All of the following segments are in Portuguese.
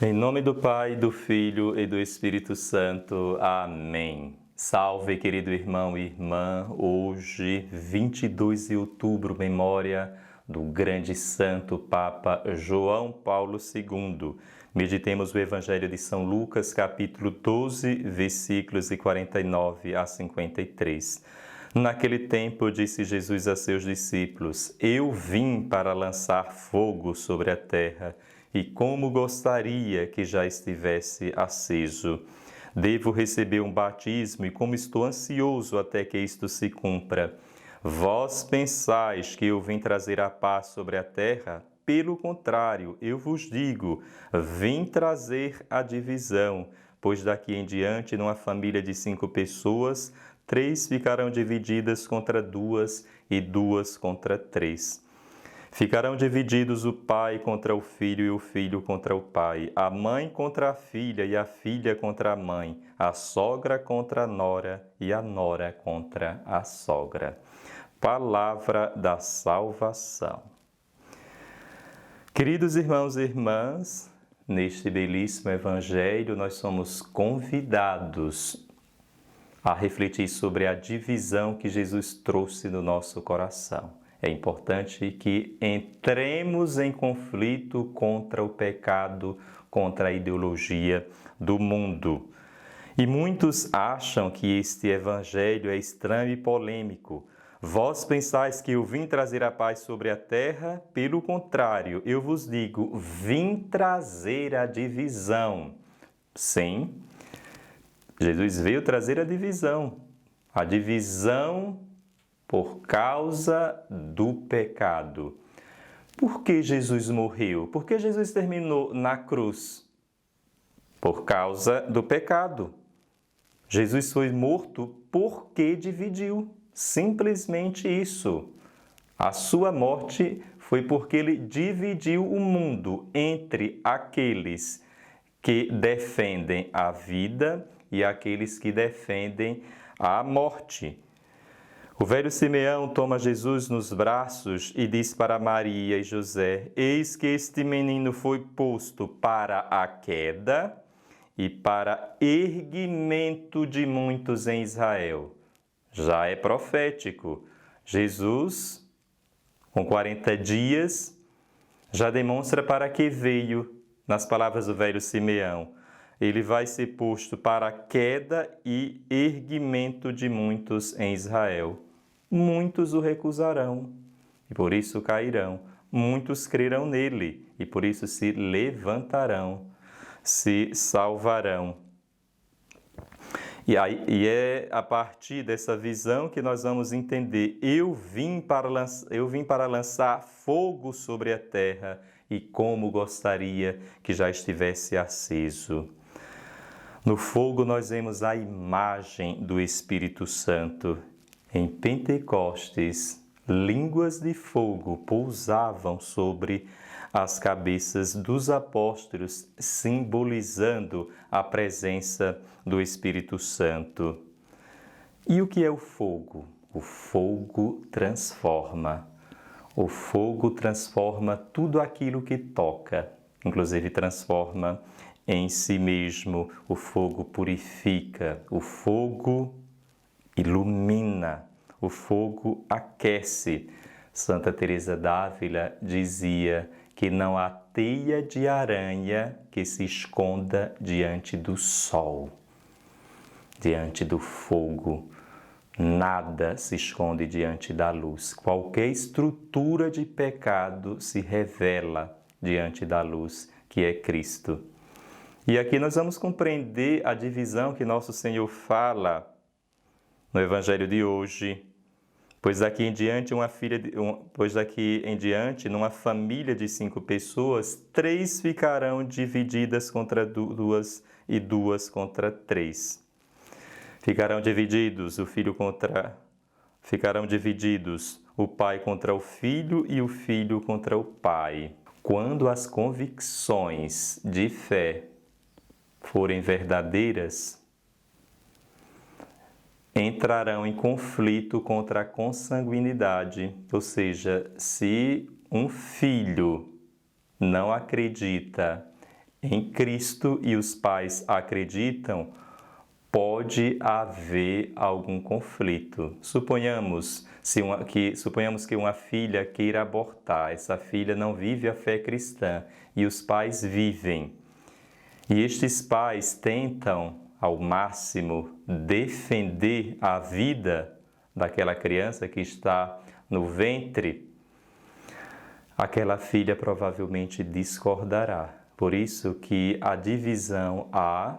Em nome do Pai, do Filho e do Espírito Santo. Amém. Salve, querido irmão e irmã. Hoje, 22 de outubro, memória do grande santo Papa João Paulo II. Meditemos o Evangelho de São Lucas, capítulo 12, versículos de 49 a 53. Naquele tempo, disse Jesus a seus discípulos: Eu vim para lançar fogo sobre a terra, e como gostaria que já estivesse aceso. Devo receber um batismo, e como estou ansioso até que isto se cumpra. Vós pensais que eu vim trazer a paz sobre a terra? Pelo contrário, eu vos digo, vim trazer a divisão, pois daqui em diante, numa família de 5 pessoas, 3 ficarão divididas contra 2 e 2 contra 3. Ficarão divididos o pai contra o filho e o filho contra o pai, a mãe contra a filha e a filha contra a mãe, a sogra contra a nora e a nora contra a sogra. Palavra da salvação. Queridos irmãos e irmãs, neste belíssimo evangelho nós somos convidados a refletir sobre a divisão que Jesus trouxe no nosso coração. É importante que entremos em conflito contra o pecado, contra a ideologia do mundo. E muitos acham que este evangelho é estranho e polêmico. Vós pensais que eu vim trazer a paz sobre a terra? Pelo contrário, eu vos digo, vim trazer a divisão. Sim, Jesus veio trazer a divisão por causa do pecado. Por que Jesus morreu? Por que Jesus terminou na cruz? Por causa do pecado. Jesus foi morto porque dividiu. Simplesmente isso. A sua morte foi porque ele dividiu o mundo entre aqueles que defendem a vida e aqueles que defendem a morte. O velho Simeão toma Jesus nos braços e diz para Maria e José: Eis que este menino foi posto para a queda e para erguimento de muitos em Israel. Já é profético. Jesus, com 40 dias, já demonstra para que veio, nas palavras do velho Simeão. Ele vai ser posto para a queda e erguimento de muitos em Israel. Muitos o recusarão, e por isso cairão. Muitos crerão nele, e por isso se levantarão, se salvarão. E é a partir dessa visão que nós vamos entender: eu vim para lançar fogo sobre a terra, e como gostaria que já estivesse aceso. No fogo nós vemos a imagem do Espírito Santo. Em Pentecostes, línguas de fogo pousavam sobre as cabeças dos apóstolos, simbolizando a presença do Espírito Santo. E o que é o fogo? O fogo transforma. O fogo transforma tudo aquilo que toca, inclusive transforma em si mesmo. O fogo purifica, o fogo ilumina, o fogo aquece. Santa Teresa d'Ávila dizia que não há teia de aranha que se esconda diante do sol, diante do fogo. Nada se esconde diante da luz. Qualquer estrutura de pecado se revela diante da luz, que é Cristo. E aqui nós vamos compreender a divisão que Nosso Senhor fala no Evangelho de hoje. Pois daqui em diante, numa família de 5 pessoas, 3 ficarão divididas contra 2 e 2 contra 3. Ficarão divididos o pai contra o filho e o filho contra o pai. Quando as convicções de fé forem verdadeiras, entrarão em conflito contra a consanguinidade, ou seja, se um filho não acredita em Cristo e os pais acreditam, pode haver algum conflito. Suponhamos que uma filha queira abortar, essa filha não vive a fé cristã e os pais vivem. E estes pais tentam, ao máximo, defender a vida daquela criança que está no ventre. Aquela filha provavelmente discordará. Por isso que a divisão há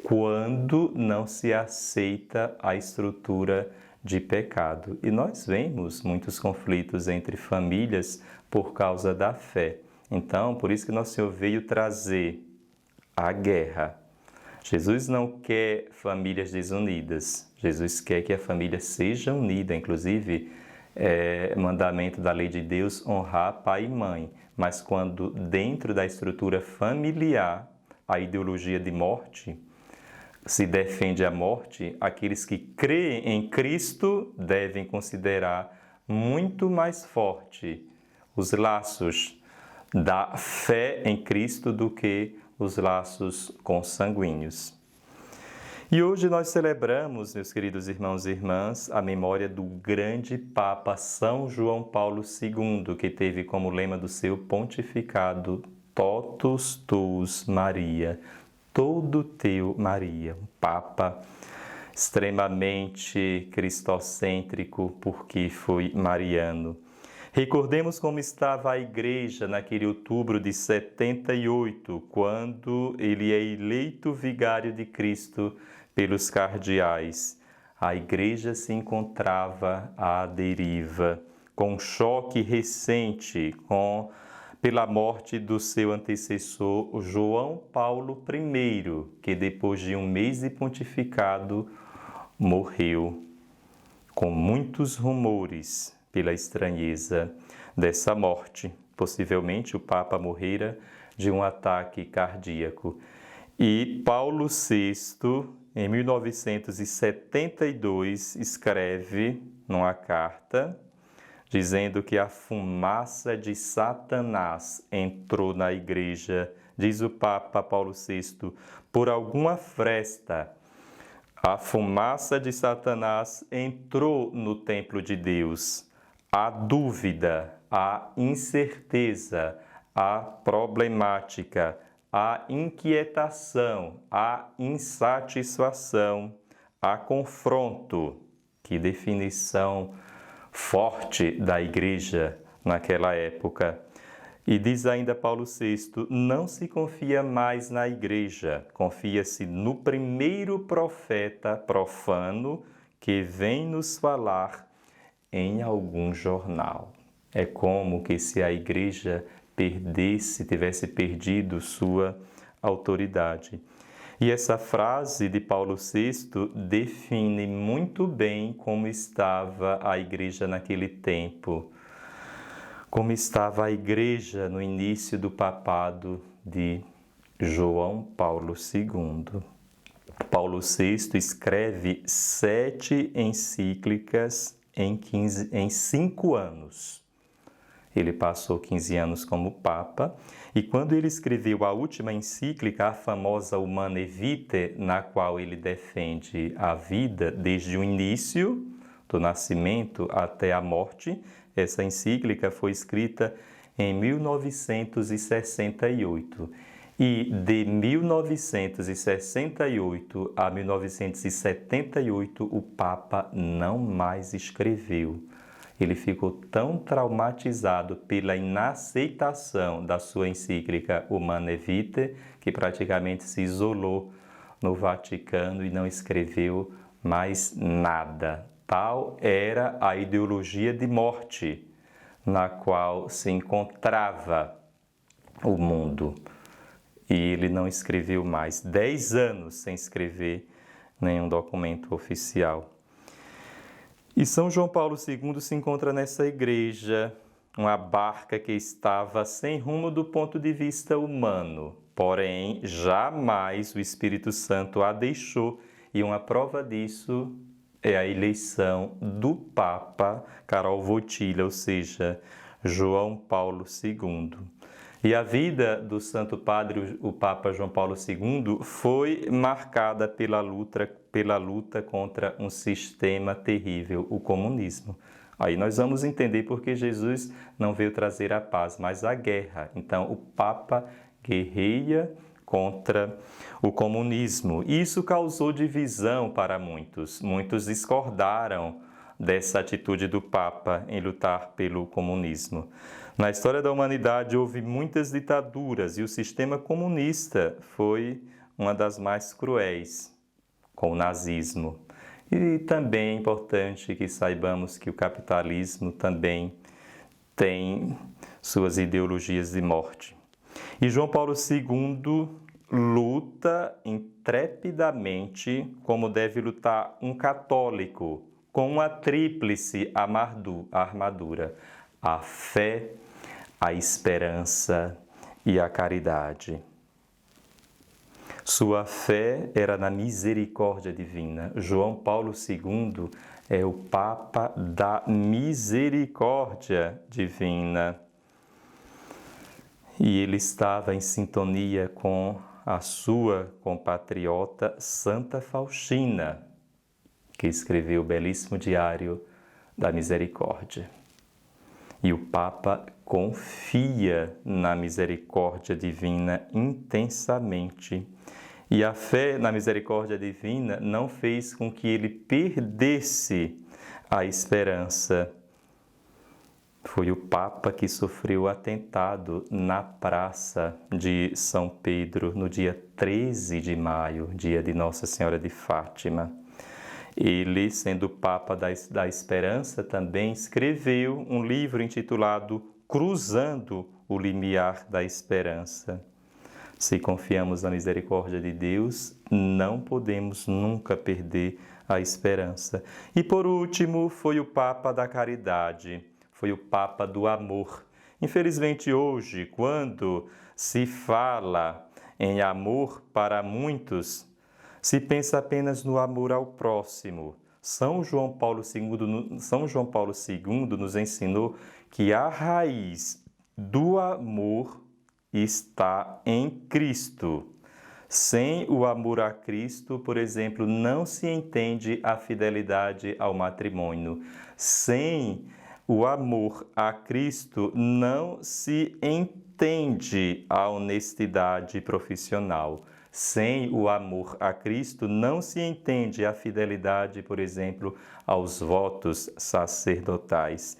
quando não se aceita a estrutura de pecado. E nós vemos muitos conflitos entre famílias por causa da fé. Então, por isso que Nosso Senhor veio trazer a guerra. Jesus não quer famílias desunidas. Jesus quer que a família seja unida. Inclusive, mandamento da lei de Deus honrar pai e mãe. Mas quando dentro da estrutura familiar, a ideologia de morte, se defende a morte, aqueles que creem em Cristo devem considerar muito mais forte os laços da fé em Cristo do que os laços consanguíneos. E hoje nós celebramos, meus queridos irmãos e irmãs, a memória do grande Papa São João Paulo II, que teve como lema do seu pontificado Totus Tuus Maria, todo teu Maria, um Papa extremamente cristocêntrico porque foi mariano. Recordemos como estava a igreja naquele outubro de 78, quando ele é eleito vigário de Cristo pelos cardeais. A igreja se encontrava à deriva, com um choque recente pela morte do seu antecessor, João Paulo I, que depois de um mês de pontificado morreu, com muitos rumores pela estranheza dessa morte. Possivelmente o Papa morrera de um ataque cardíaco. E Paulo VI, em 1972, escreve numa carta dizendo que a fumaça de Satanás entrou na igreja, diz o Papa Paulo VI, por alguma fresta. A fumaça de Satanás entrou no templo de Deus. A dúvida, a incerteza, a problemática, a inquietação, a insatisfação, a confronto. Que definição forte da igreja naquela época. E diz ainda Paulo VI, não se confia mais na igreja, confia-se no primeiro profeta profano que vem nos falar em algum jornal. É como que se a igreja tivesse perdido sua autoridade. E essa frase de Paulo VI define muito bem como estava a igreja naquele tempo, como estava a igreja no início do papado de João Paulo II. Paulo VI escreve 7 encíclicas em 5 anos. Ele passou 15 anos como Papa, e quando ele escreveu a última encíclica, a famosa Humanae Vitae, na qual ele defende a vida desde o início, do nascimento até a morte, essa encíclica foi escrita em 1968. E de 1968 a 1978, o Papa não mais escreveu. Ele ficou tão traumatizado pela inaceitação da sua encíclica Humanae Vitae que praticamente se isolou no Vaticano e não escreveu mais nada. Tal era a ideologia de morte na qual se encontrava o mundo. E ele não escreveu mais. 10 anos sem escrever nenhum documento oficial. E São João Paulo II se encontra nessa igreja, uma barca que estava sem rumo do ponto de vista humano, porém jamais o Espírito Santo a deixou, e uma prova disso é a eleição do Papa Karol Wojtyła, ou seja, João Paulo II. E a vida do Santo Padre, o Papa João Paulo II, foi marcada pela luta contra um sistema terrível, o comunismo. Aí nós vamos entender por que Jesus não veio trazer a paz, mas a guerra. Então, o Papa guerreia contra o comunismo. Isso causou divisão para muitos. Muitos discordaram dessa atitude do Papa em lutar pelo comunismo. Na história da humanidade houve muitas ditaduras e o sistema comunista foi uma das mais cruéis, com o nazismo. E também é importante que saibamos que o capitalismo também tem suas ideologias de morte. E João Paulo II luta intrepidamente como deve lutar um católico, com uma tríplice armadura: a fé, a esperança e a caridade. Sua fé era na misericórdia divina. João Paulo II é o Papa da misericórdia divina. E ele estava em sintonia com a sua compatriota Santa Faustina, que escreveu o belíssimo Diário da Misericórdia. E o Papa confia na misericórdia divina intensamente. E a fé na misericórdia divina não fez com que ele perdesse a esperança. Foi o Papa que sofreu o atentado na Praça de São Pedro, no dia 13 de maio, dia de Nossa Senhora de Fátima. Ele, sendo Papa da Esperança, também escreveu um livro intitulado Cruzando o Limiar da Esperança. Se confiamos na misericórdia de Deus, não podemos nunca perder a esperança. E por último, foi o Papa da Caridade, foi o Papa do Amor. Infelizmente hoje, quando se fala em amor para muitos, se pensa apenas no amor ao próximo. São João Paulo II nos ensinou que a raiz do amor está em Cristo. Sem o amor a Cristo, por exemplo, não se entende a fidelidade ao matrimônio. Sem o amor a Cristo, não se entende a honestidade profissional. Sem o amor a Cristo, não se entende a fidelidade, por exemplo, aos votos sacerdotais.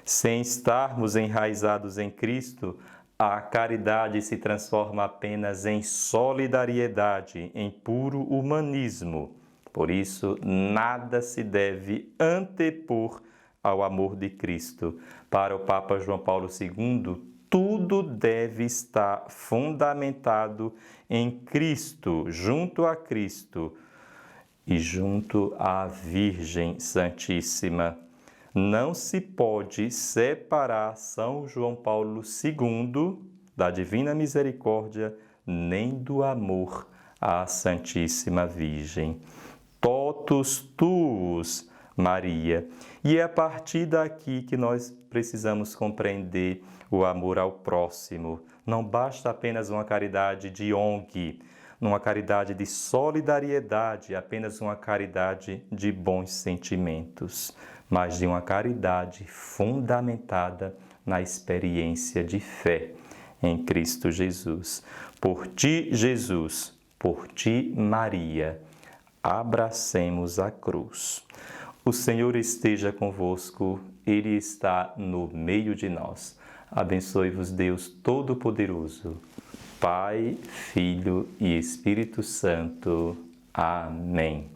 Sem estarmos enraizados em Cristo, a caridade se transforma apenas em solidariedade, em puro humanismo. Por isso, nada se deve antepor ao amor de Cristo. Para o Papa João Paulo II, tudo deve estar fundamentado em Cristo, junto a Cristo e junto à Virgem Santíssima. Não se pode separar São João Paulo II da Divina Misericórdia, nem do amor à Santíssima Virgem. Totus tuus, Maria. E é a partir daqui que nós precisamos compreender o amor ao próximo. Não basta apenas uma caridade de ONG, uma caridade de solidariedade, apenas uma caridade de bons sentimentos, mas de uma caridade fundamentada na experiência de fé em Cristo Jesus. Por ti, Jesus, por ti, Maria, abracemos a cruz. O Senhor esteja convosco, Ele está no meio de nós. Abençoe-vos Deus Todo-Poderoso, Pai, Filho e Espírito Santo. Amém.